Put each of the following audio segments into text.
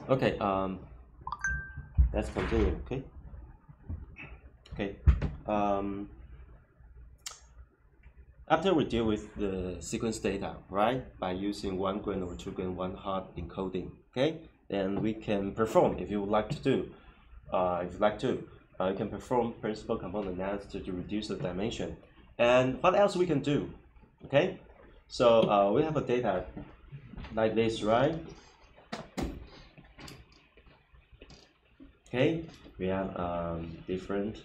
Okay, let's continue. Okay. Um, After we deal with the sequence data, right, by using 1 grain or 2 grain 1 hot encoding, okay, then we can perform if you would like to do. You can perform principal component analysis to reduce the dimension. And what else we can do? Okay, so we have a data like this, right? Okay, we have different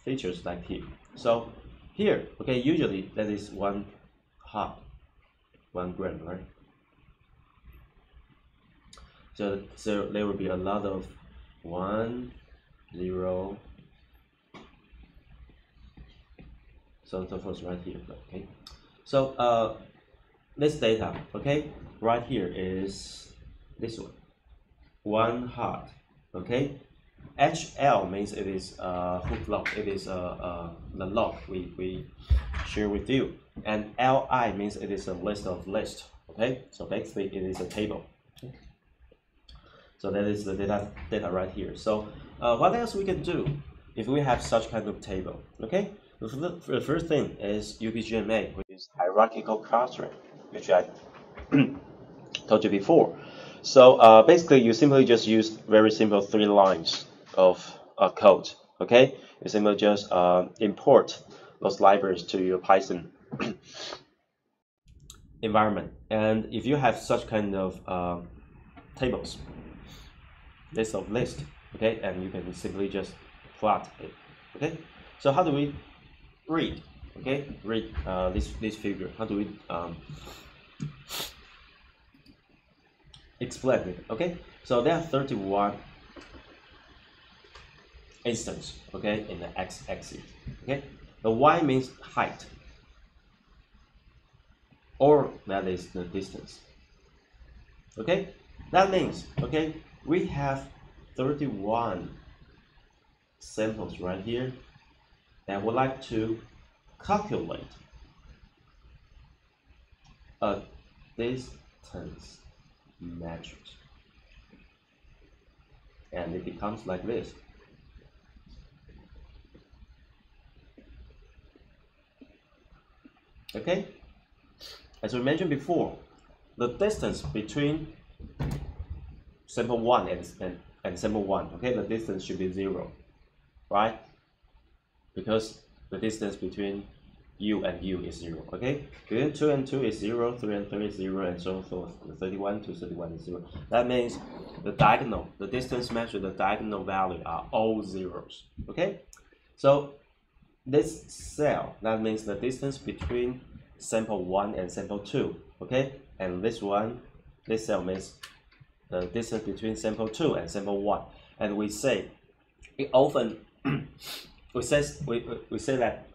features like here. So here, okay, usually that is 1 hot, 1 gram, right? So there will be a lot of 1, 0, so on and so forth right here. Okay, so this data, okay, right here is this one, 1 hot, okay. HL means it is hook log. It is the log we share with you, and LI means it is a list of list. Okay, so basically it is a table. Okay. So that is the data right here. So what else we can do if we have such kind of table? Okay, the first thing is UPGMA, which is hierarchical clustering, which I told you before. So basically, you simply just use very simple 3 lines of code. Okay, you simply just import those libraries to your Python environment, and if you have such kind of tables, list of list, okay, and you can simply just plot it. Okay, so how do we read? Okay, read this figure. How do we explain it? Okay, so there are 31 instance, okay, in the x-axis. Okay, the y means height, or that is the distance. Okay, that means, okay, we have 31 samples right here that would like to calculate a distance matrix, and it becomes like this. Okay, as we mentioned before, the distance between sample 1 and sample 1, okay, the distance should be 0, right? Because the distance between u and u is 0, okay? Between 2 and 2 is 0, 3 and 3 is 0, and so forth. 31 to 31 is 0. That means the diagonal, the distance measured, the diagonal value are all zeros, okay? So this cell, that means the distance between sample 1 and sample 2, okay? And this one, this cell means the distance between sample 2 and sample 1. And we say, it often, we say that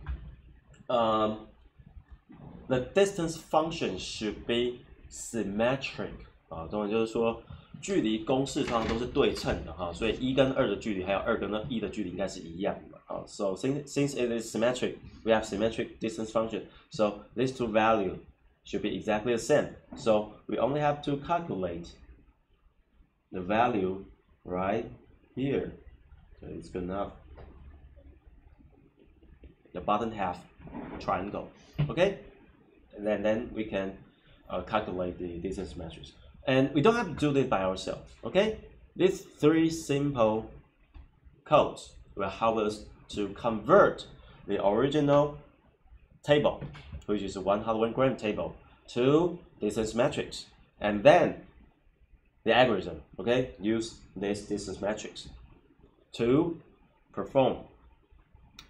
the distance function should be symmetric 啊，中文就是说距离公式通常都是对称的哈，所以1跟2的距离还有2跟1的距离应该是一样的啊。So since it is symmetric, we have symmetric distance function. So these two values should be exactly the same. So we only have to calculate the value right here. So it's good enough. The bottom half triangle, okay, and then we can calculate the distance matrix, and we don't have to do this by ourselves. Okay, these 3 simple codes will help us to convert the original table, which is a 1 gram table, to distance matrix, and then the algorithm, okay, use this distance matrix to perform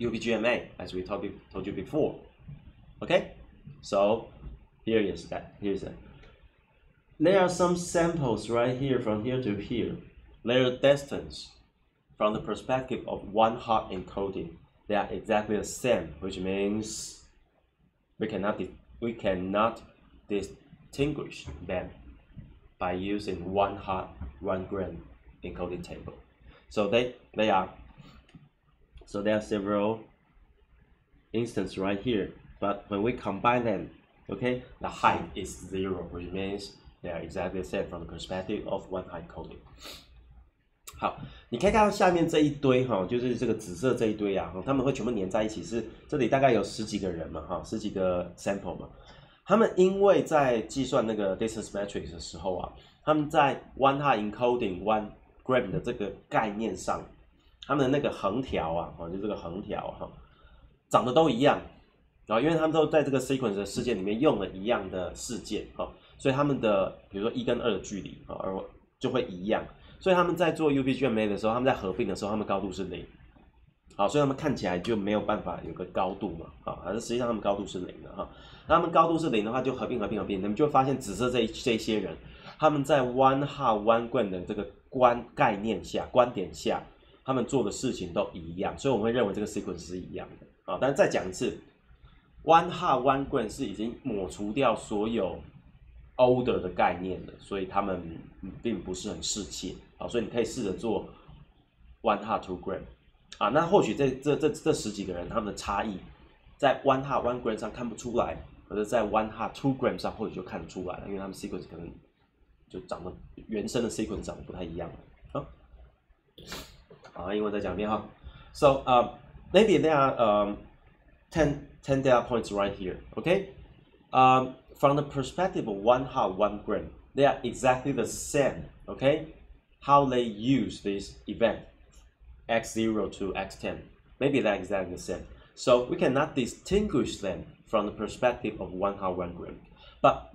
UPGMA, as we told you before. Okay, so here's that. There are some samples right here from here to here. Their distance from the perspective of 1 hot encoding, they are exactly the same, which means we cannot distinguish them by using 1 hot 1 gram encoding table. So there are several instances right here, but when we combine them, okay, the height is 0, which means they are exactly the same from the perspective of one-hot encoding. 好，你可以看到下面这一堆哈，就是这个紫色这一堆啊，他们会全部粘在一起，是这里大概有10几个人嘛，哈，10几个 sample 嘛。他们因为在计算那个 distance matrix 的时候啊，他们在 one hot encoding one gram 的这个概念上，他们的那个横条啊，就这个横条哈，长得都一样，然后因为他们都在这个 sequence 的事件里面用了一样的事件哈，所以他们的比如说1跟2的距离啊，就会一样。所以他们在做 UPGMA 的时候，他们在合并的时候，他们高度是0，好，所以他们看起来就没有办法有个高度嘛，啊，但是实际上他们高度是0的哈。那他们高度是0的话，就合并，你们就会发现紫色这些人，他们在 one hot one gram 的这个观点下，他们做的事情都一样，所以我们会认为这个 sequence 是一样的啊。但是再讲一次 ，one hot one gram 是已经抹除掉所有 order 的概念的，所以他们并不是很适切啊，所以你可以试着做 one hot two gram 啊，那或许这10几个人他们的差异在 one hot one gram 上看不出来，可是在 one hot two gram 上或许就看得出来了，因为他们 sequence 可能就长得原生的 sequence 长得不太一样了。好，英文再讲一遍哈。So maybe there are 10 data points right here, okay? From the perspective of one hot, one gram, they are exactly the same, okay? How they use this event, x0 to x10, maybe they're exactly the same. So we cannot distinguish them from the perspective of one hot, one gram. But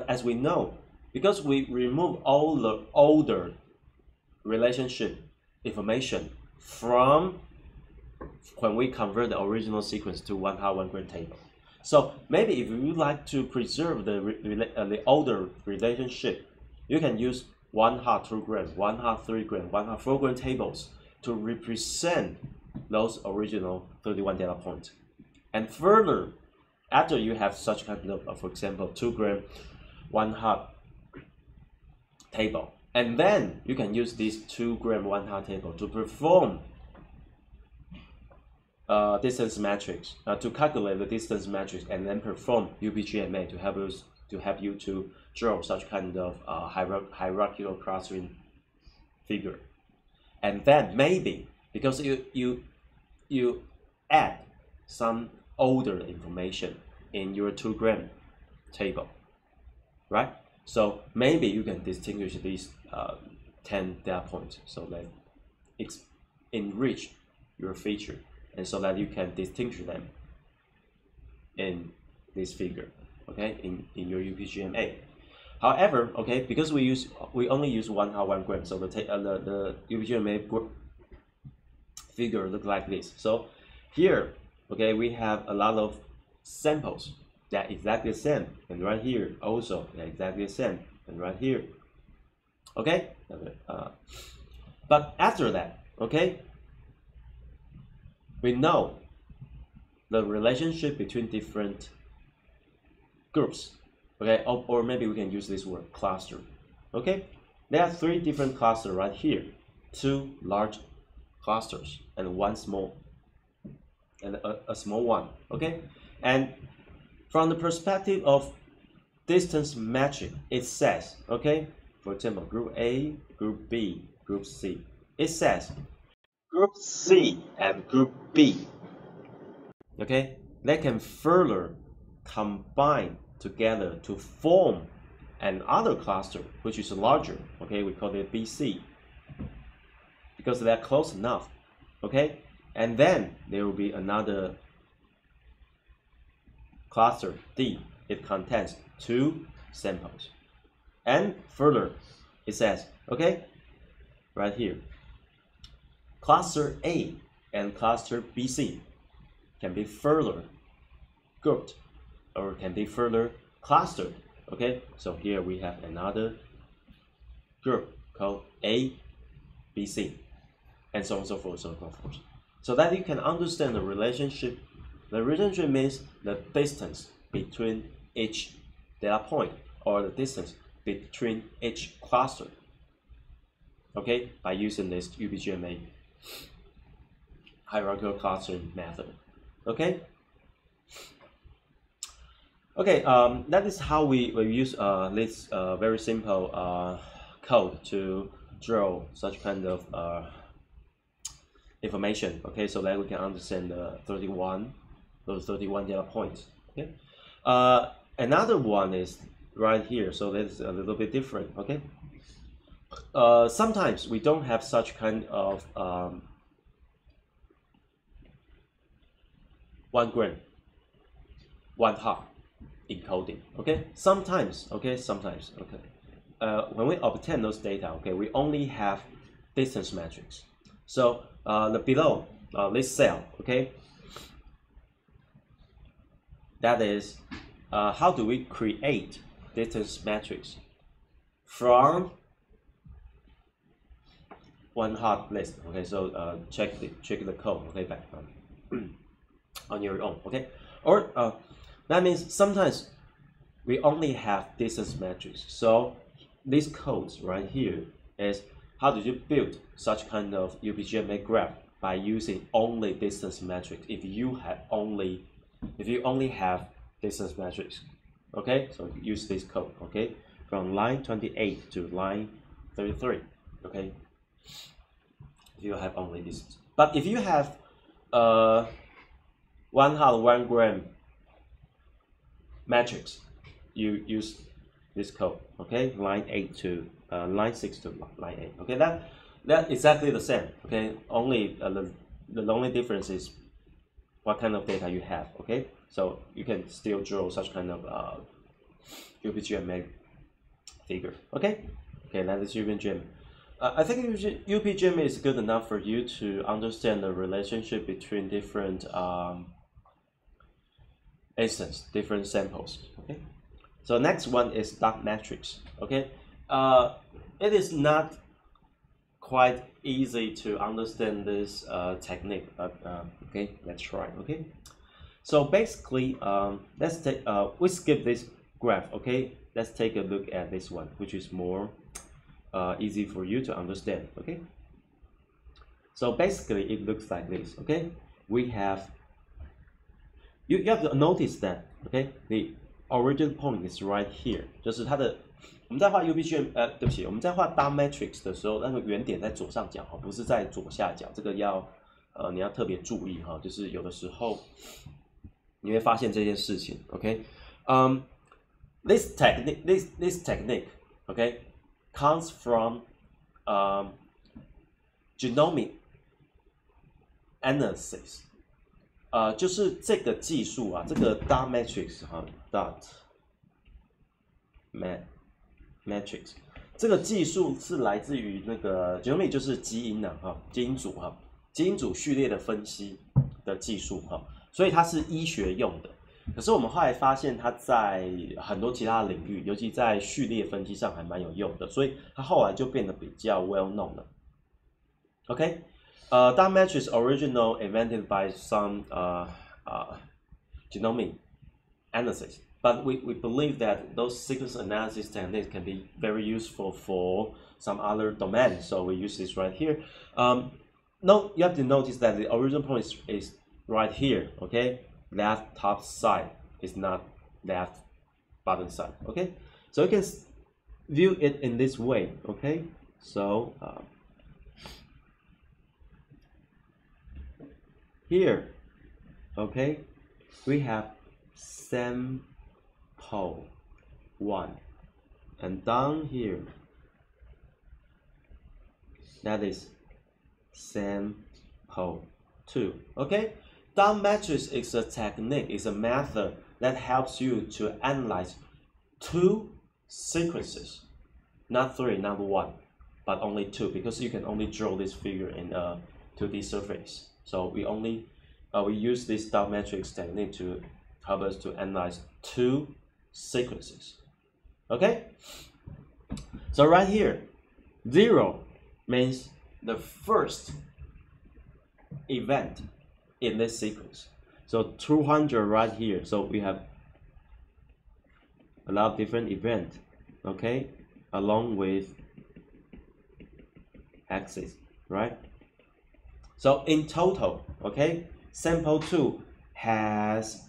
as we know, because we remove all the older relationship information from when we convert the original sequence to one hot, one gram table. So maybe if you would like to preserve the older relationship, you can use one hot 2 gram, one hot 3 gram, one hot 4 gram tables to represent those original 31 data points. And further, after you have such kind of, for example, 2 gram, one hot table, and then you can use this 2 gram, one hot table to perform distance matrix to calculate the distance matrix and then perform UPGMA to help you to draw such kind of hierarchical clustering figure. And then maybe because you add some older information in your 2 gram table, right? So maybe you can distinguish these 10 data points so that it's enrich your feature. And so that you can distinguish them in this figure, okay, in your UPGMA. However, okay, because we only use one hot 1 gram, so the UPGMA figure look like this. So here, okay, we have a lot of samples that are exactly the same, and right here also they're exactly the same, and right here, okay. But after that, okay, we know the relationship between different groups, okay, or maybe we can use this word cluster, okay. There are 3 different clusters right here, 2 large clusters and 1 small, and a small one, okay. And from the perspective of distance matching, it says, okay, for example, group A, group B, group C, it says Group C and Group B, okay, they can further combine together to form another cluster, which is larger, okay, we call it BC, because they're close enough, okay, and then there will be another cluster D, it contains 2 samples, and further, it says, okay, right here, Cluster A and cluster BC can be further grouped or can be further clustered, okay? So here we have another group called A, BC, and so on and so forth, so on and so forth. So that you can understand the relationship. The relationship means the distance between each data point or the distance between each cluster, okay, by using this UPGMA hierarchical clustering method, okay. Okay, that is how we use this very simple code to draw such kind of information. Okay, so that we can understand the 31, those 31 data points. Okay, another one is right here, so that's a little bit different. Okay, sometimes we don't have such kind of 1 gram, 1 hop encoding. Okay, sometimes. Okay, sometimes. Okay, when we obtain those data, okay, we only have distance metrics. So the below this cell, okay, that is how do we create distance metrics from 1 hot list. Okay, so check the code. Okay, back on your own. Okay, or that means sometimes we only have distance metrics. So these codes right here is how did you build such kind of UPGMA graph by using only distance metrics if you only have distance metrics. Okay, so use this code. Okay, from line 28 to line 33. Okay, if you have only distance, but if you have 1 gram matrix, you use this code. Okay, line 8 to line 6 to line 8. Okay, that exactly the same. Okay, only the only difference is what kind of data you have. Okay, so you can still draw such kind of UPGMA figure. Okay, that is UPGMA. I think UPGMA is good enough for you to understand the relationship between different instances, different samples. Okay, so next one is dot matrix. Okay, it is not quite easy to understand this technique, but okay, let's try. Okay, so basically, let's take we skip this graph. Okay, let's take a look at this one, which is more easy for you to understand. Okay, so basically it looks like this. Okay, we have you have to notice that. Okay, the origin point is right here， 就是它的我们在画 UPGM 对不起，我们在画 dot matrix 的时候，那个原点在左上角哈，不是在左下角，这个要你要特别注意哈，就是有的时候你会发现这件事情。OK， this technique OK comes from genomic analysis。就是这个技术啊，这个 dot matrix 哈 dot matrix 这个技术是来自于那个 genomic 就是基因啊哈，基因组序列的分析的技术哈，所以它是医学用的。可是我们后来发现它在很多其他领域，尤其在序列分析上还蛮有用的，所以它后来就变得比较 well known 了。OK。Dot matrix original invented by some genomic analysis, but we believe that those sequence analysis techniques can be very useful for some other domains. So we use this right here. No, you have to notice that the origin point is right here. Okay, left top side is not left bottom side. Okay, so you can view it in this way. Okay, so. Here, okay, we have sample 1, and down here, that is sample 2. Okay, dot matrix is a technique, is a method that helps you to analyze 2 sequences, not 3, not 1, but only 2, because you can only draw this figure in a 2D surface. So we only we use this dot matrix technique to help us to analyze 2 sequences. Okay. So right here, 0 means the first event in this sequence. So 200 right here. So we have a lot of different events. Okay, along with axis, right? So in total, okay, sample 2 has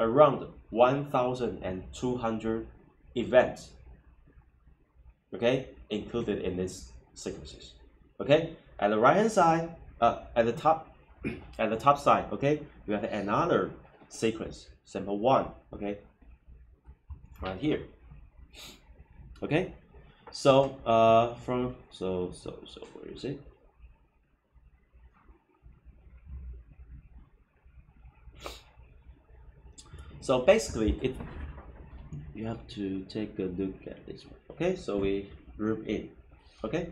around 1,200 events, okay, included in these sequences. Okay, at the right hand side, at the top side, okay, you have another sequence, sample 1, okay, right here. Okay, so where is it? So basically, you have to take a look at this one. Okay, so we group in. Okay.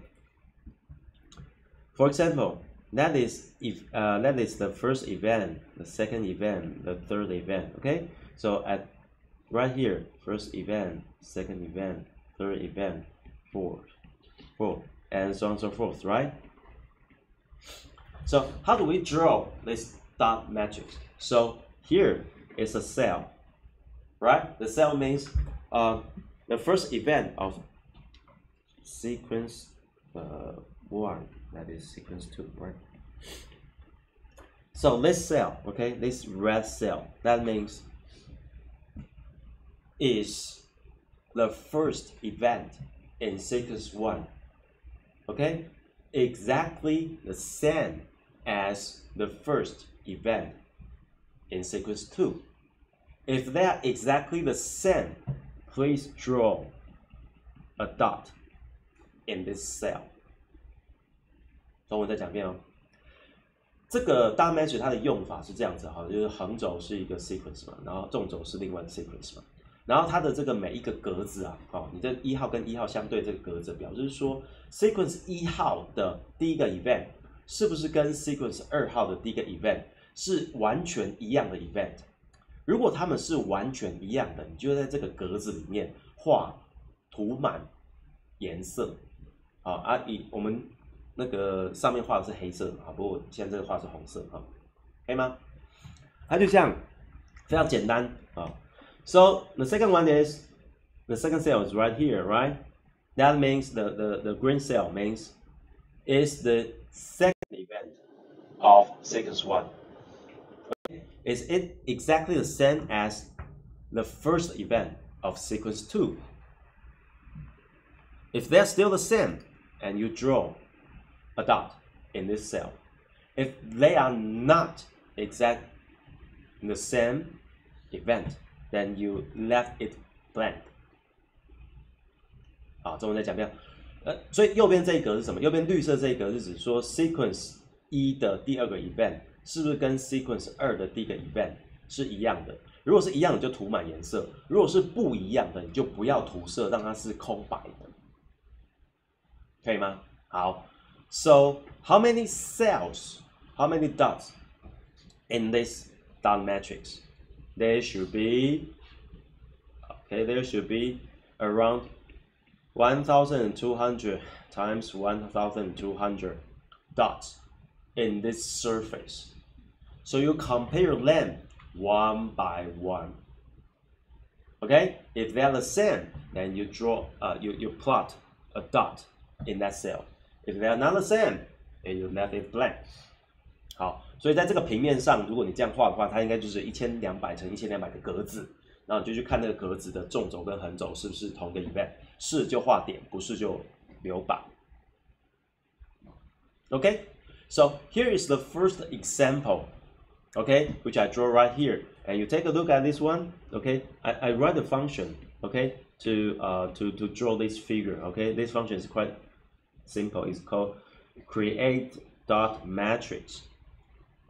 For example, that is the first event, the second event, the third event. Okay. So at right here, first event, second event, third event, fourth, and so on and so forth. Right. So how do we draw this dot matrix? So here is a cell, right? The cell means the first event of sequence 1, that is sequence 2, right? So this cell, okay, this red cell, that means is the first event in sequence 1, okay? Exactly the same as the first event in sequence 2. If they are exactly the same, please draw a dot in this cell. 中文再讲一遍哦。这个大 matrix 它的用法是这样子哈，就是横轴是一个 sequence 嘛，然后纵轴是另外一个 sequence 嘛，然后它的这个每一个格子啊，你这1号跟1号相对这个格子，表示说 sequence 1号的第一个 event 是不是跟 sequence 2号的第一个 event 是完全一样的 event？ 如果它们是完全一样的，你就在这个格子里面涂满颜色，我们那个上面画的是黑色，不过现在这个画是红色，可以吗？它就这样，非常简单啊。So the second one is the second cell is right here, right? That means the green cell means is the second event of sequence 1. Is it exactly the same as the first event of sequence 2? If they're still the same, and you draw a dot in this cell. If they are not exact the same event, then you left it blank. 中文再讲一遍。所以右边这一格是什么？右边绿色这一格是指说 sequence 1的第二个 event 是不是跟 sequence 2的第一个 event 是一样的？如果是一样的，就涂满颜色；如果是不一样的，你就不要涂色，让它是空白的，可以吗？好。So how many cells, how many dots in this dot matrix? There should be around 1,200 times 1,200 dots in this surface. So you compare them one by one. Okay, if they are the same, then you draw, you plot a dot in that cell. If they are not the same, then you left it blank. 好，所以在这个平面上，如果你这样画的话，它应该就是1200乘1200个格子，然后你就去看那个格子的纵轴跟横轴是不是同一个 event， 是就画点，不是就留白。Okay, so here is the first example, okay, which I draw right here, and you take a look at this one. Okay, I write a function, okay, to draw this figure. Okay, this function is quite simple. It's called create dot matrix.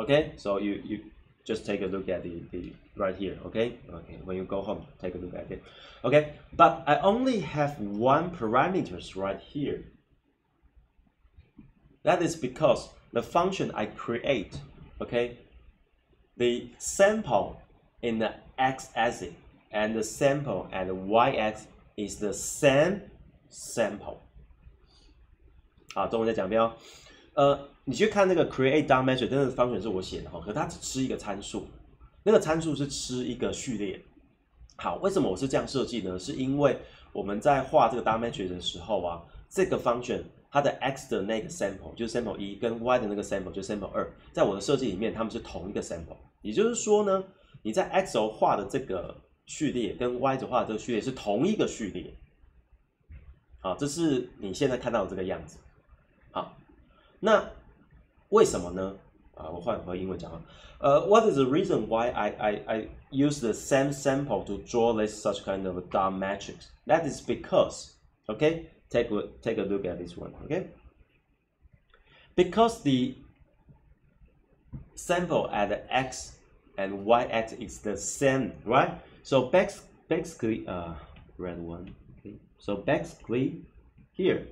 Okay, so you just take a look at the right here. Okay, when you go home, take a look at it. Okay, but I only have one parameters right here. That is because the function I create, okay, the sample in the x-axis and the sample at the y-axis is the same sample. 中文再讲一遍哦。你去看那个 create dot matrix， 真的 function 是我写的哈，可它只吃一个参数，那个参数是吃一个序列。好，为什么我是这样设计呢？是因为我们在画这个 dot matrix 的时候啊，这个 function 它的 x 的那个 sample 就是 sample 1跟 y 的那个 sample 就是 sample 2，在我的设计里面它们是同一个 sample。也就是说呢，你在 x 轴画的这个序列跟 y 轴画的这个序列是同一个序列。好，这是你现在看到的这个样子。好，那为什么呢？我换回英文讲啊。What is the reason why I use the same sample to draw this such kind of dot matrix? That is because, okay, take a look at this one, okay? Because the sample at x and y axis is the same, right? So basically, red one. Okay. So basically, here,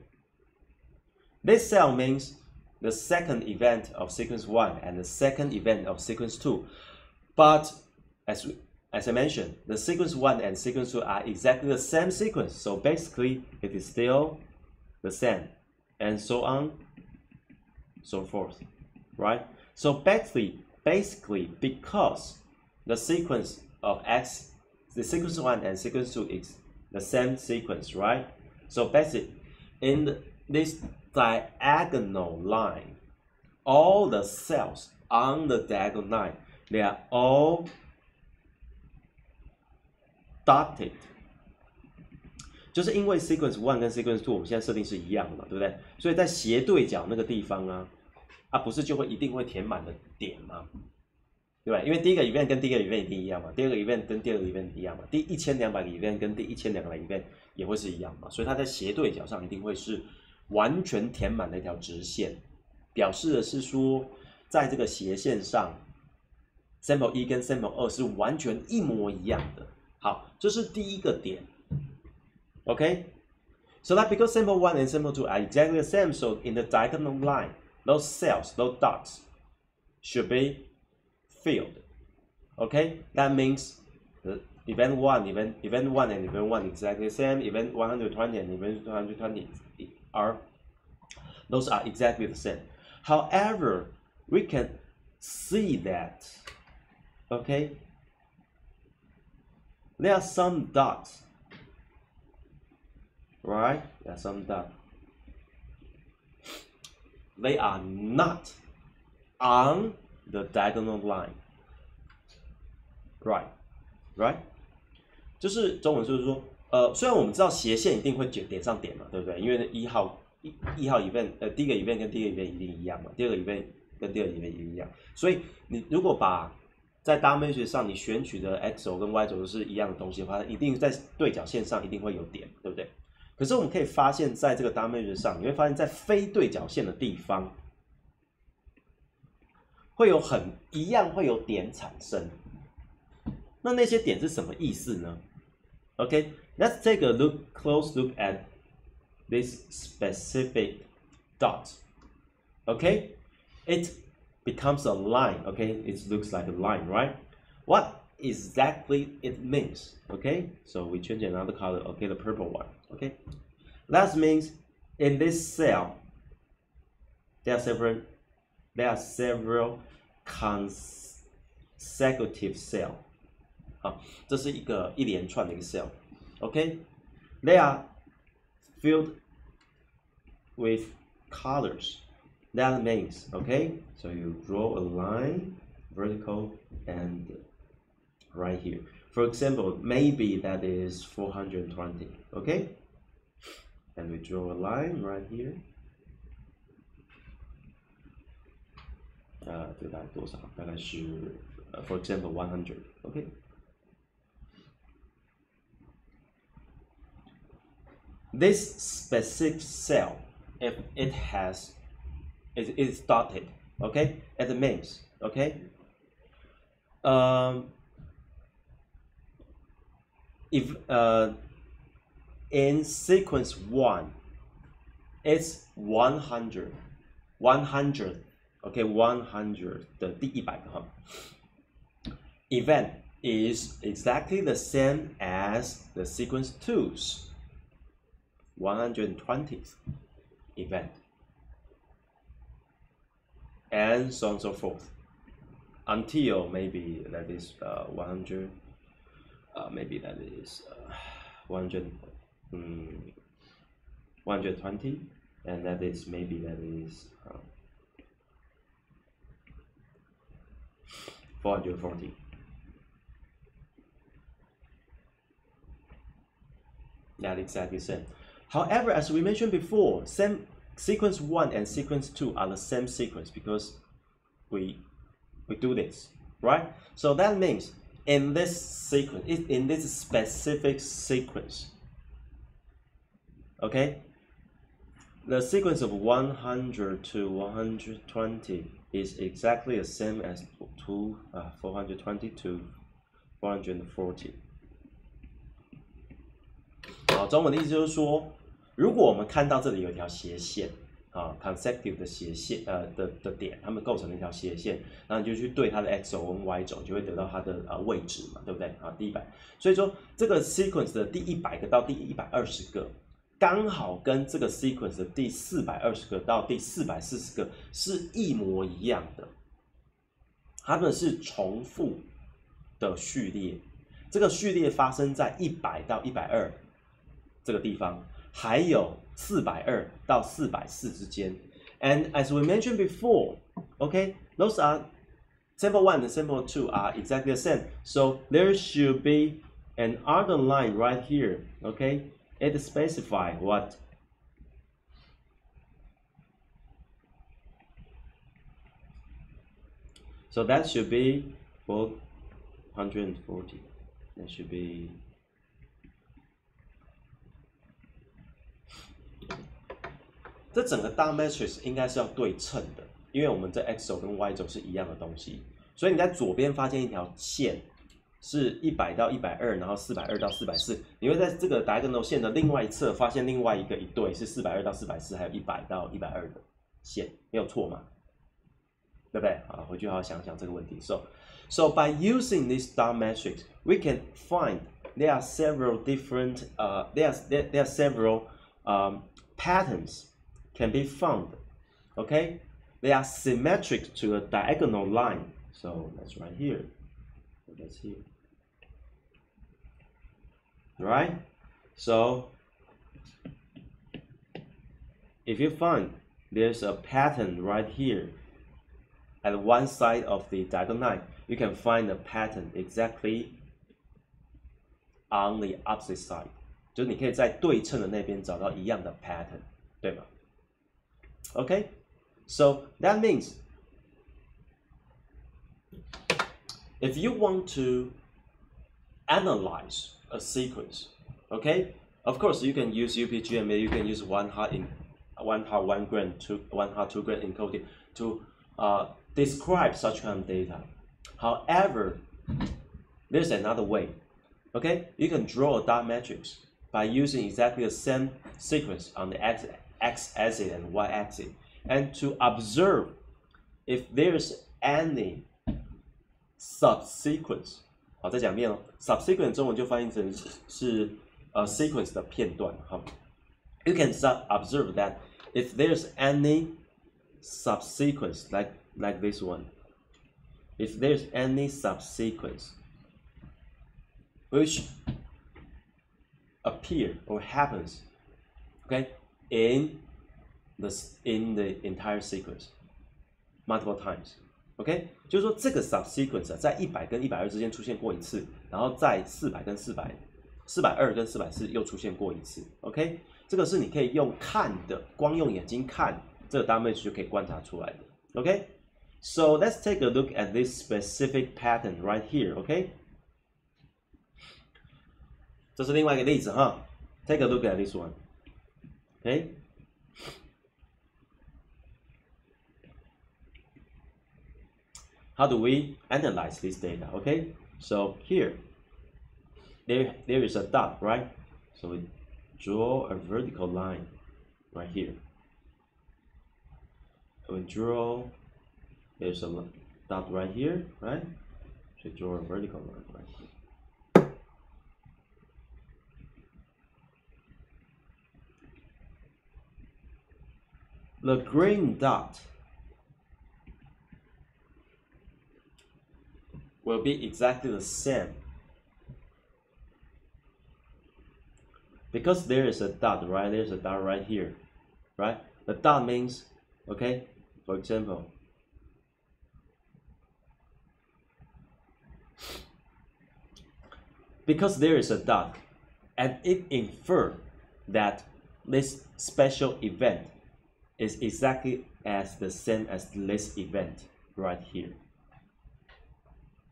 this cell means the second event of sequence 1 and the second event of sequence 2. But as I mentioned, the sequence 1 and sequence 2 are exactly the same sequence. So basically, it is still the same, and so on, so forth, right? So basically, because the sequence of x, the sequence 1 and sequence 2 is the same sequence, right? So basically, in this diagonal line, all the cells on the diagonal line, they are all dotted. 就是因为 sequence 1跟 sequence 2我们现在设定是一样的嘛，对不对？所以在斜对角那个地方啊，不是就会一定会填满的点吗？对吧？因为第一个 event 跟第二个 event 一定一样嘛，第二个 event 跟第二个 event 一样嘛，第1200个 event 跟第1200个 event 也会是一样嘛，所以它在斜对角上一定会是完全填满的一条直线，表示的是说，在这个斜线上 ，sample 1跟 sample 2是完全一模一样的。好，这是第一个点。Okay, so that because sample 1 and sample 2 are exactly the same, so in the diagonal line, those cells, those dots, should be filled. Okay, that means the event 1 and event 1 exactly the same. Event 120 and event 220 those are exactly the same. However, we can see that, okay, there are some dots. Right? There are some dots. They are not on the diagonal line. Right? Right? 就是中文就是说，虽然我们知道斜线一定会点上点嘛，对不对？因为一号 event， 第一个 event 跟第二个 event 一定一样嘛，第二个 event 跟第二个 event 一定一样。所以你如果把在 dot matrix 上你选取的 x 轴跟 y 轴都是一样的东西的话，一定在对角线上一定会有点，对不对？可是我们可以发现，在这个 dot matrix 上，你会发现在非对角线的地方，会有一样会有点产生。那些点是什么意思呢 ？Okay, let's take a close look at this specific dot. Okay, it becomes a line. Okay, it looks like a line, right? What exactly it means? Okay, so we change another color. Okay, the purple one. Okay, that means in this cell there are several consecutive cells. 好，这是一连串的一个 cell. Okay, they are filled with colors. That means, okay, so you draw a line, vertical, and right here. For example, maybe that is 420, okay? And we draw a line right here. 这大概多少？大概是for example 100, okay? This specific cell, if it is dotted, okay, it means, okay, if in sequence 1, it's 100, okay, 100 的第100个哈 event is exactly the same as the sequence 2's 120th event, and so on and so forth, until maybe that is 100, maybe that is 120, and that is maybe that is 440. That's exactly the same. However, as we mentioned before, sequence 1 and sequence 2 are the same sequence because we do this, right? So that means in this sequence, in this specific sequence, okay, the sequence of 100 to 120 is exactly the same as 420 to 440。好，中文的意思就是说，如果我们看到这里有一条斜线啊 ，consecutive 的斜线的点，它们构成了一条斜线，然后你就去对它的 x 轴跟 y 轴，就会得到它的位置嘛，对不对？啊，第100，所以说这个 sequence 的第100个到第120个，刚好跟这个 sequence 的第420个到第440个是一模一样的，它们是重复的序列，这个序列发生在100到120。这个地方还有420到440之间 ，and as we mentioned before, okay, those are sample 1 and sample 2 are exactly the same. So there should be an other line right here, okay? It specifies what? So that should be 440. That should be. 这整个大 matrix 应该是要对称的，因为我们这 x 轴跟 y 轴是一样的东西，所以你在左边发现一条线是100到120，然后420到440，你会在这个 diagonal 线的另外一侧发现另外一对是420到440，还有100到120的线，没有错嘛？对不对？好，回去好好想想这个问题。So by using this star matrix, we can find there are several different there are several patterns can be found. Okay, they are symmetric to a diagonal line. So that's right here. That's here. Right? So if you find there's a pattern right here at one side of the diagonal line, you can find a pattern exactly on the opposite side. 就是你可以在对称的那边找到一样的 pattern， 对吗？ Okay, so that means if you want to analyze a sequence, okay, of course you can use UPGMA, you can use 1 hot 1 gram to 1 hot 2 gram encoding to describe such kind of data. However, there's another way. Okay, you can draw a dot matrix by using exactly the same sequence on the x-axis and y-axis, and to observe if there's any subsequence. 好，再讲一遍哦。Subsequence 中文就翻译成是sequence 的片段。好 ，you can observe that if there's any subsequence like this one, if there's any subsequence which appear or happens, okay, in the entire sequence multiple times, okay， 就是说这个 subsequence 在100跟120之间出现过一次，然后在400跟420跟440又出现过一次 ，OK， 这个是你可以用看的，光用眼睛看这个 damage 就可以观察出来的 ，OK。So let's take a look at this specific pattern right here, OK。这是另外一个例子哈 ，Take a look at this one, OK。How do we analyze this data? Okay, so here, there is a dot, right? So we draw a vertical line right here. We draw, there's a dot right here, right? So draw a vertical line right here. The green dot will be exactly the same because there is a dot, right? There's a dot right here, right? The dot means, okay, for example, because there is a dot and it infers that this special event is exactly as the same as this event right here,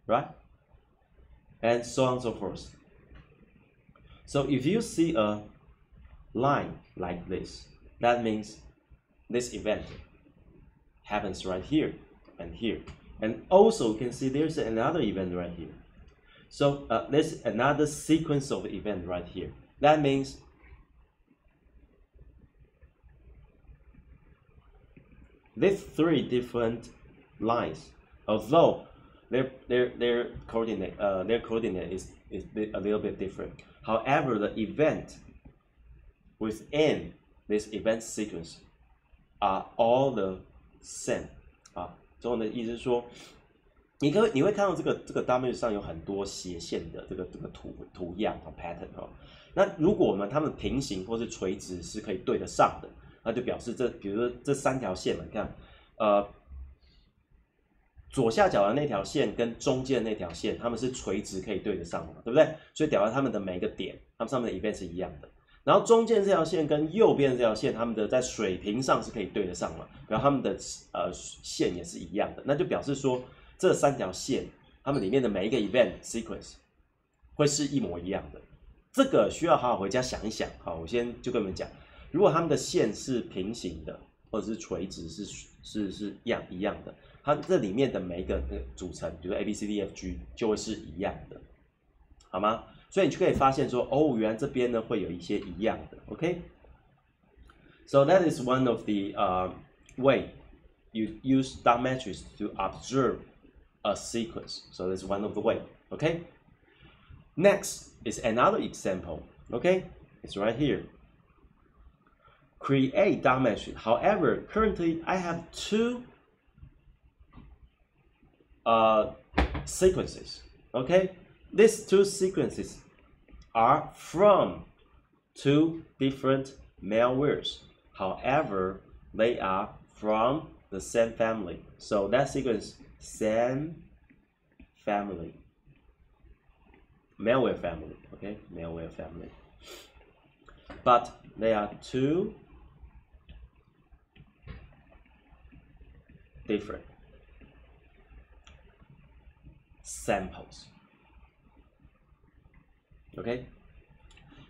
right? And so on and so forth. So if you see a line like this, that means this event happens right here and here. And also you can see there's another event right here. So there's another sequence of event right here. That means these three different lines, although their coordinate is a little bit different. However, the event within this event sequence are all the same 啊。中文的意思是说，你会看到这个 W 上有很多斜线的这个图样pattern 那如果它们平行或是垂直是可以对得上的，那就表示比如说这三条线嘛，你看左下角的那条线跟中间的那条线，它们是垂直可以对得上的嘛，对不对？所以表示它们的每一个点，它们上面的 event 是一样的。然后中间这条线跟右边这条线，它们的在水平上是可以对得上嘛，然后它们的线也是一样的，那就表示说这三条线，它们里面的每一个 event sequence 会是一模一样的。这个需要好好回家想一想。好，我先就跟你们讲，如果它们的线是平行的，或者是垂直是一样的，它这里面的每一个组成，比如说 A B C D F G 就会是一样的，好吗？所以你就可以发现说，哦，原来这边呢会有一些一样的 ，OK？ So that is one of the way you use dot matrix to observe a sequence. So that's one of the way, okay? Next is another example, okay? It's right here. Create dot matrix. However, currently I have two sequences, okay? These two sequences are from two different malwares. However, they are from the same family. So that sequence, same family. Malware family, okay? Malware family. But they are two different samples. Okay,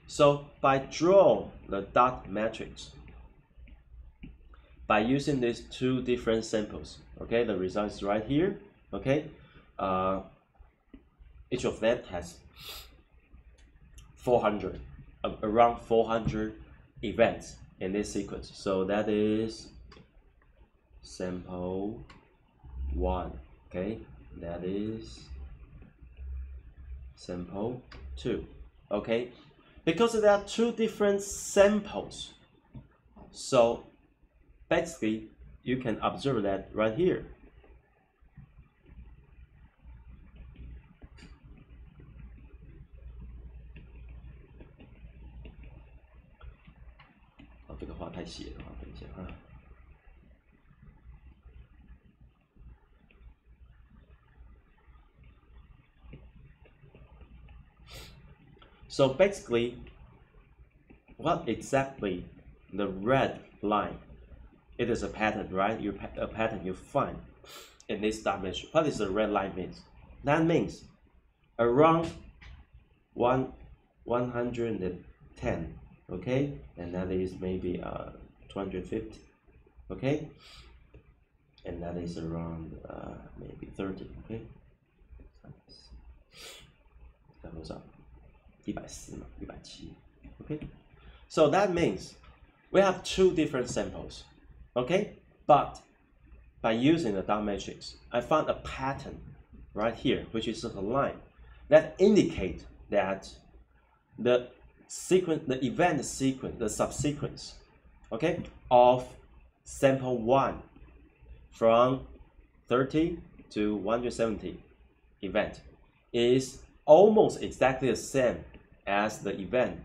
so by draw the dot matrix, by using these two different samples, okay, the result is right here. Okay, each of them has 400, around 400 events in this sequence. So that is sample 1. Okay, that is sample 2. Okay, because there are two different samples, so basically you can observe that right here. Oh, 这个画太细了，等一下啊。So basically, what exactly the red line? It is a pattern, right? A pattern you find in this dimension. What does the red line means? That means around 110, okay? And that is maybe 250, okay? And that is around maybe 30, okay? That goes up. 140嘛，170 ，okay? So that means we have two different samples, okay? But by using the dot matrix, I found a pattern right here, which is a line that indicate that the sequence, the event sequence, the subsequence, okay, of sample 1 from 30 to 170 event is almost exactly the same as the event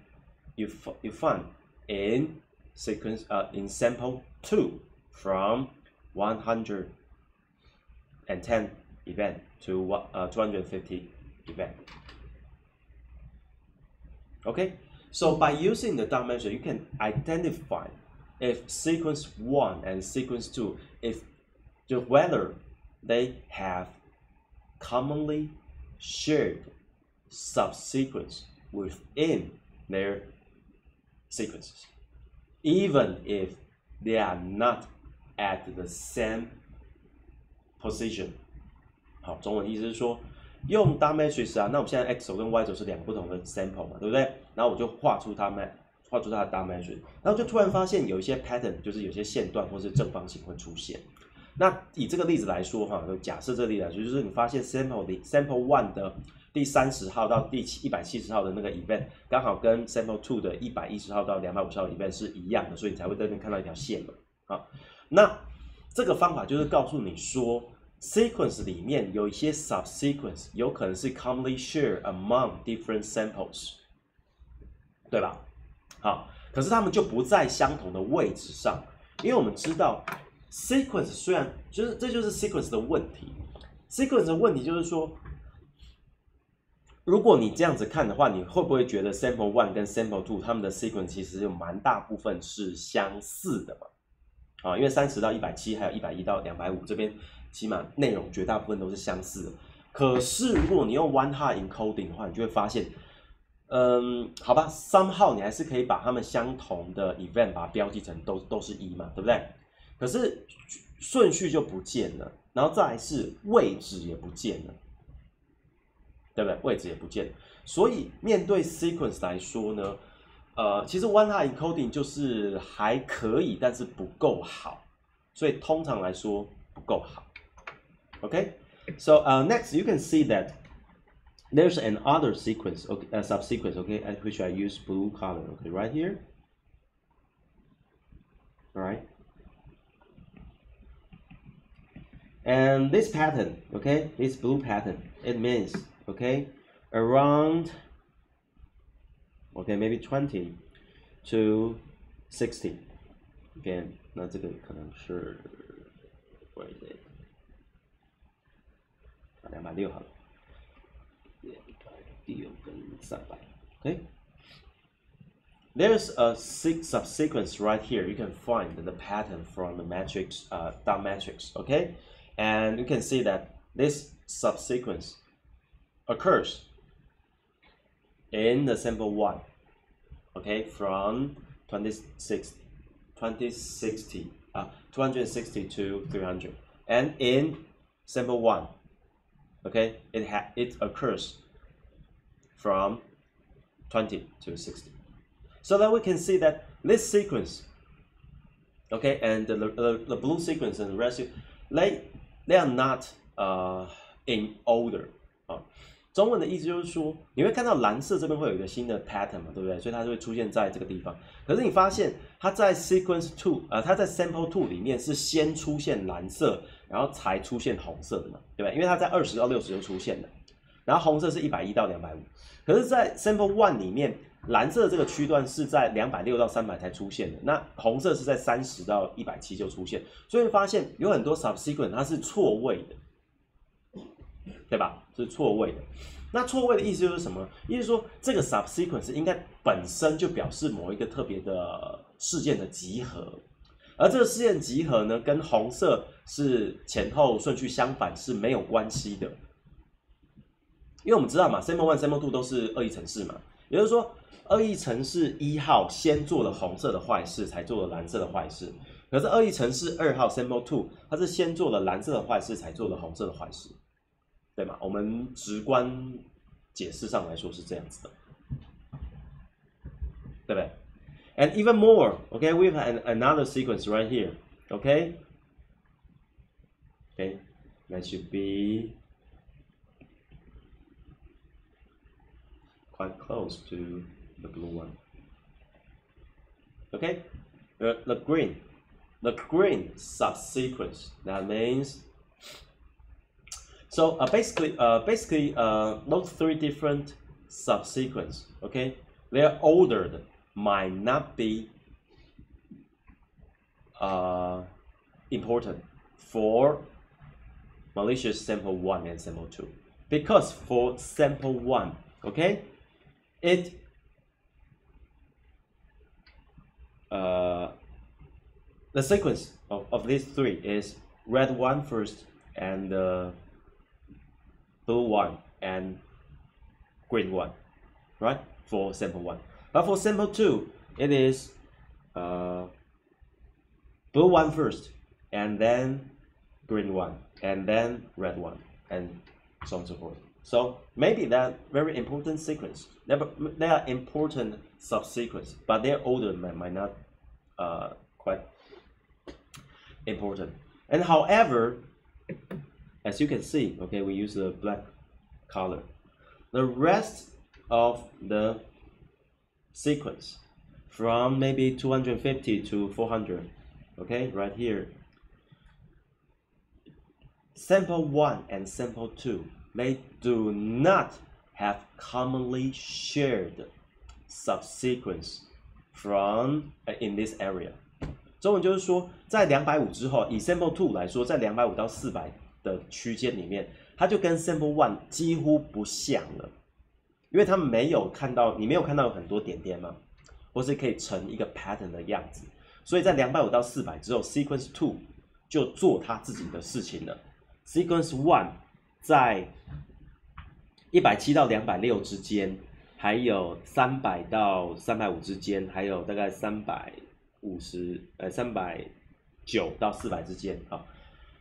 you find in sequence in sample 2 from 110 event to 250 event. Okay, So by using the dark matrix, you can identify if sequence 1 and sequence 2, whether they have commonly shared subsequence within their sequences, even if they are not at the same position. 好，中文意思是说，用 dark matrix 啊，那我们现在 x 轴跟 y 轴是两个不同的 sample 嘛，对不对？然后我就画出它的 dark matrix， 然后就突然发现有一些 pattern， 就是有些线段或是正方形会出现。那以这个例子来说哈，就假设这个例子来说，就是你发现 sample 1的第30号到第170号的那个 event， 刚好跟 sample 2的110号到250号的 event 是一样的，所以你才会在那边看到一条线嘛。好，那这个方法就是告诉你说 ，sequence 里面有一些 subsequence 有可能是 commonly shared among different samples， 对吧？好，可是它们就不在相同的位置上，因为我们知道 sequence 虽然这就是 sequence 的问题 ，sequence 的问题就是说，如果你这样子看的话，你会不会觉得 sample 1跟 sample 2它们的 sequence 其实有蛮大部分是相似的嘛？啊，因为30到170还有110到250这边，起码内容绝大部分都是相似的。可是如果你用 one hot encoding 的话，你就会发现，好吧 ，somehow 你还是可以把它们相同的 event 把它标记成都是1嘛，对不对？可是顺序就不见了，然后再来是位置也不见了，对不对？位置也不见了，所以面对 sequence 来说呢？其实 one hot encoding 就是还可以，但是不够好，所以通常来说不够好。Okay, so next you can see that there's another sequence, okay, subsequence, okay, at which I use blue color, okay, right here. All right, and this pattern, okay, this blue pattern, it means, okay, around. Okay, maybe 20 to 60. Again, 那这个可能是 where is it? 260好了，260跟300。Okay. There's a subsequence right here. You can find the pattern from the matrix, dot matrix. Okay, and you can see that this subsequence occurs in the sample 1, okay, from 260 to 300, and in sample 1, okay, it occurs from 20 to 60. So that we can see that this sequence, okay, and the blue sequence and the red sequence, they are not in order. 中文的意思就是说，你会看到蓝色这边会有一个新的 pattern 嘛，对不对？所以它就会出现在这个地方。可是你发现它在 sequence 2，它在 sample 2里面是先出现蓝色，然后才出现红色的嘛，对不对？因为它在20到60就出现了，然后红色是110到250。可是，在 sample 1里面，蓝色的这个区段是在260到300才出现的，那红色是在30到170就出现，所以发现有很多 subsequence 它是错位的。对吧？是错位的。那错位的意思就是什么？意思是说这个 subsequence 应该本身就表示某一个特别的事件的集合，而这个事件集合呢，跟红色是前后顺序相反是没有关系的。因为我们知道嘛 ，sample 1、sample 2都是恶意程式嘛，也就是说，恶意程式1号先做了红色的坏事，才做了蓝色的坏事。可是恶意程式2号 sample 2，它是先做了蓝色的坏事，才做了红色的坏事。对吗？我们直观解释上来说是这样子的，对不对 ？And even more, okay, we have another sequence right here, okay? Okay, that should be quite close to the blue one. Okay, the green subsequence. That means. So basically, those 3 different subsequences, okay, their ordered might not be important for malicious sample 1 and sample 2, because for sample 1, okay, it the sequence of these three is red one first, and blue one, and green one, right? For sample one. But for sample two, it is blue one first, and then green one, and then red one, and so on and so forth. So maybe that very important sequence. They are important subsequence, but their order might not quite important. And however, as you can see, okay, we use the black color. The rest of the sequence from maybe 250 to 400, okay, right here. Sample 1 and sample 2, they do not have commonly shared subsequence from in this area. 中文就是说，在250之后，以 sample 2来说，在250到400的区间里面，它就跟 sample 1几乎不像了，因为他们没有看到，你没有看到有很多点点嘛，或是可以成一个 pattern 的样子，所以在250到400之后 ，sequence 2就做它自己的事情了。sequence 1在170到260之间，还有300到350之间，还有大概309到400之间啊，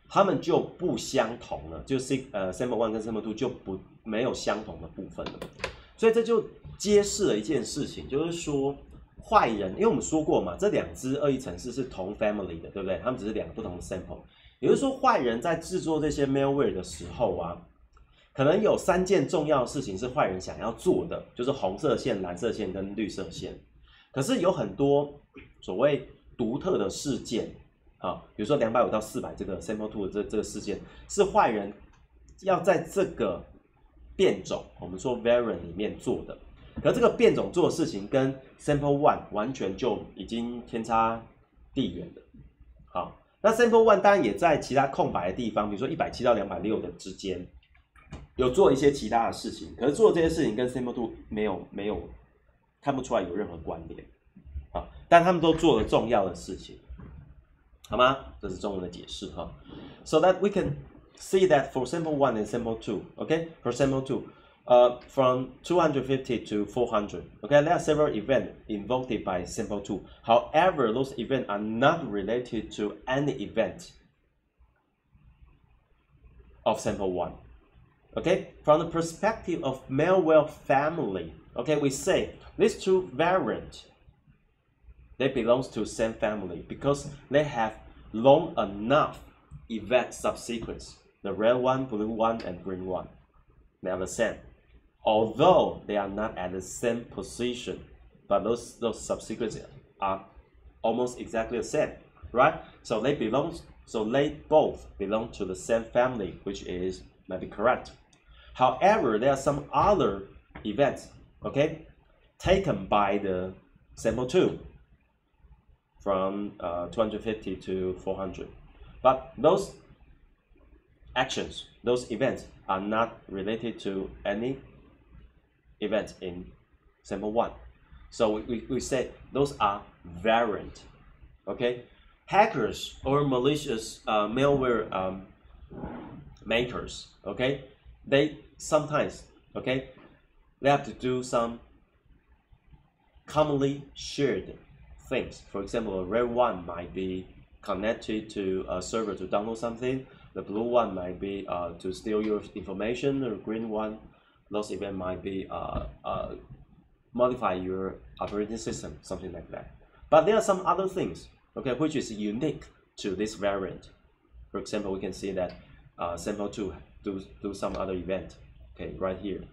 它们就不相同了，就是 sample 1跟 sample 2就没有相同的部分了，所以这就揭示了一件事情，就是说坏人，因为我们说过嘛，这两只恶意程式是同 family 的，对不对？它们只是两个不同的 sample， 也就是说坏人在制作这些 malware 的时候啊，可能有3件重要的事情是坏人想要做的，就是红色线、蓝色线跟绿色线。可是有很多所谓独特的事件啊，比如说250到400这个 sample 2的这个事件，是坏人要在这个变种，我们说 variant 里面做的。可这个变种做的事情跟 sample 1完全就已经天差地远了。好，那 sample 1当然也在其他空白的地方，比如说170到260的之间，有做一些其他的事情，可是做这些事情跟 sample 2没有看不出来有任何关联。好，但他们都做了重要的事情，好吗？这是中文的解释哈。So that we can see that for sample 1 and sample 2, okay? For sample 2. From 250 to 400. Okay, there are several events invoked by sample 2. However, those events are not related to any event of sample 1. Okay, from the perspective of malware family, okay, we say these two variants, they belong to same family because they have long enough event subsequence. The red one, blue one, and green one, they are the same. Although they are not at the same position, but those subsequences are almost exactly the same, right? So they both belong to the same family, which is maybe correct. However, there are some other events, okay, taken by the sample 2 from 250 to 400, but those actions, those events are not related to any event in sample 1. So we say those are variant, okay? Hackers or malicious malware makers, okay? They sometimes, okay, they have to do some commonly shared things. For example, a red one might be connected to a server to download something. The blue one might be to steal your information. The green one, those events might be modify your operating system, something like that. But there are some other things, okay, which is unique to this variant. For example, we can see that sample 2 do some other event, okay, right here,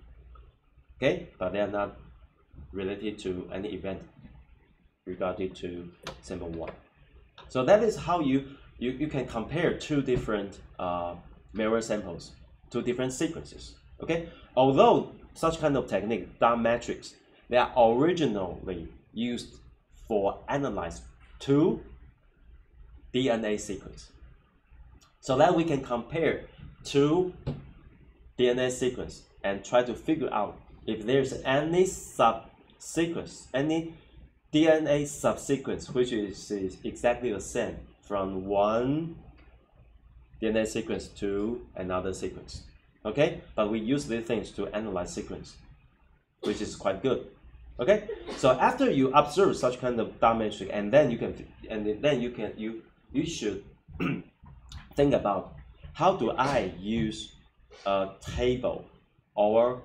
okay, but they are not related to any event regarding to sample 1. So that is how you can compare two different malware samples, two different sequences, okay? Although such kind of technique, dot metrics, they are originally used for analyze two DNA sequence, so that we can compare two DNA sequence and try to figure out if there's any subsequence, any DNA subsequence, which is exactly the same from one DNA sequence to another sequence. Okay, but we use these things to analyze sequence, which is quite good. Okay, so after you observe such kind of dot matrix, and then you should think about how do I use a table, or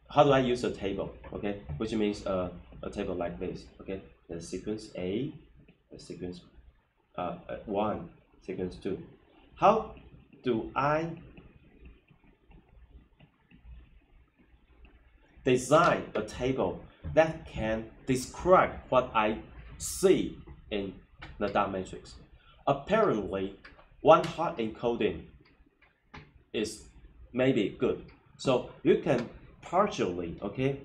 how do I use a table? Okay, which means a table like this. Okay, the sequence A, the sequence 1, sequence 2. How do I design a table that can describe what I see in the dot matrix? Apparently, one-hot encoding is maybe good. So you can partially, okay,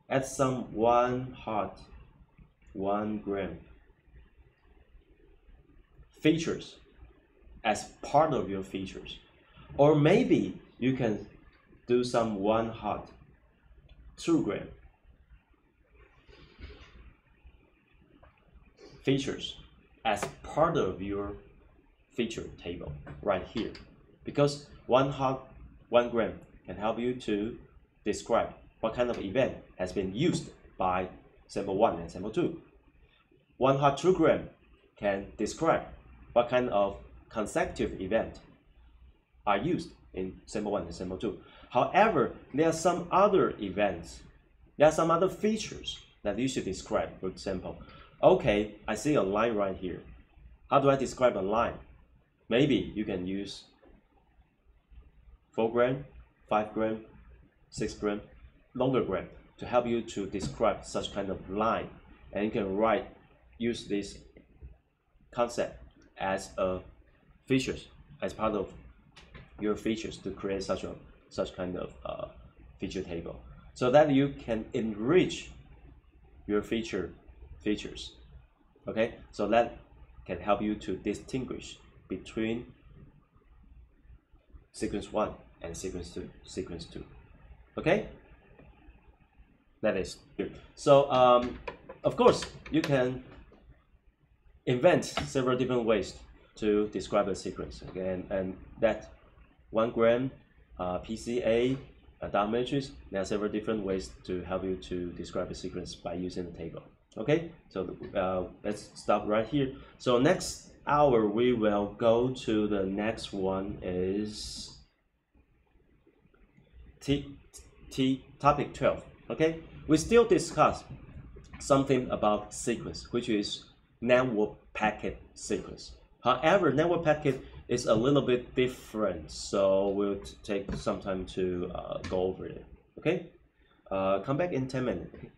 add some 1-hot, 1 gram features as part of your features. Or maybe you can do some 1-hot, 2 gram features as part of your feature table right here, because 1-hot, 1 gram can help you to describe what kind of event has been used by sample 1 and sample 2. 1-hot, 2 gram can describe what kind of consecutive event are used in sample 1 and sample 2. However, there are some other events, there are some other features that you should describe. For example, okay, I see a line right here. How do I describe a line? Maybe you can use 4 gram, 5 gram, 6 gram, longer gram to help you to describe such kind of line. And you can use this concept as a features, as part of your features to create such kind of feature table, so that you can enrich your features. Okay, so that can help you to distinguish between sequence 1 and sequence 2. Okay, that is good. So of course you can invent several different ways to describe a sequence. Again, and that 1 gram PCA dot matrix, there are several different ways to help you to describe a sequence by using the table. Okay, so let's stop right here. So next hour we will go to the next one is topic 12. Okay, we still discuss something about sequence, which is network packet sequence. However, network packet is a little bit different, so we'll take some time to go over it. Okay, come back in 10 minutes. Okay?